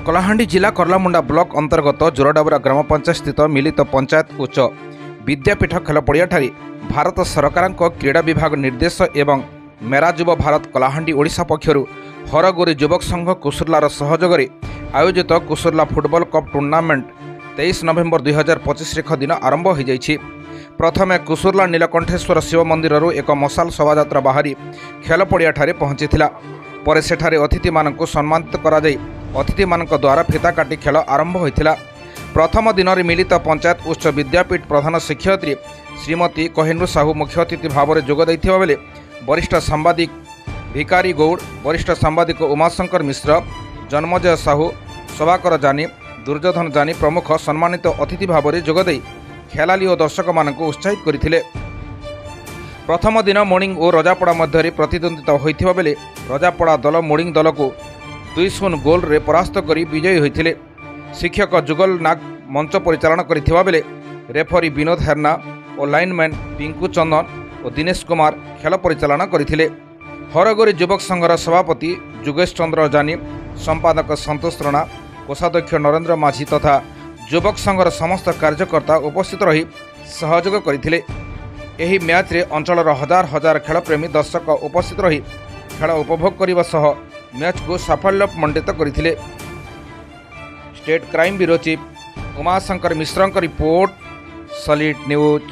कलाहांडी जिला कर्लामुंडा ब्लॉक अंतर्गत जोरडाबरा ग्राम पंचायत स्थित मिलित पंचायत उच्च विद्यापीठ खेल पड़ियाठारे भारत सरकार क्रीड़ा विभाग निर्देश एवं मेरा युव भारत कलाहांडी ओडिशा पक्षर हरगोरी युवक संघ कुसुर्लार सहयोग आयोजित कुसुर्ला फुटबॉल कप टूर्नामेंट 23 नवेम्बर 2025 दिन आरंभ हो जाइछि। प्रथमे कुसुर्ला नीलकंठेश्वर शिव मंदिर एक मशाल शोभायात्रा बाहरी खेल पड़ियाठारे पहुंचीथिला। पर सेठारे अतिथि मानकु सम्मानित करा जाई अतिथि मानक द्वारा फिता काटी खेल आरंभ होइथिला। प्रथम दिन में मिलित पंचायत उच्च विद्यापीठ प्रधान शिक्षयित्री श्रीमती कोहिनूर साहू मुख्य अतिथि भाव में जोग दैथिबा बेले वरिष्ठ सांबादिक भिकारी गौड़, वरिष्ठ सांबादिक उमाशंकर मिश्र, जन्मजय साहू, शोभाकर जानी, दुर्योधन जानी प्रमुख सम्मानित अतिथि भाव में जोगदे खेलाली और दर्शक मानक उत्साहित करथिले। प्रथम दिन मोर्निंग और रजापड़ा मध्य प्रतिद्वंदिता होइथिबा बेले रजापड़ा दल मोर्निंग दल को 2-0 गोल रे परास्त करी विजयी होइथिले। शिक्षक जुगल नाग मंच परिचालन करथिबा बेले रेफरी विनोद हेरना और लाइनमैन पिंकू चंदन और दिनेश कुमार खेल परिचालन करथिले। हरगोरी युवक संघर सभापति जुगेश चंद्र जानी, संपादक संतोष राणा, कोषाध्यक्ष नरेंद्र माझी तथा युवक संघर समस्त कार्यकर्ता उपस्थित रही सहयोग करथिले। एही मैच रे अंचलर हजार हजार खेलप्रेमी दर्शक उपस्थित रही खेल उपभोग करने सह मैच को साफल्य मंडित करथिले। State crime bureau chief Umashankar Mishra report, solid news.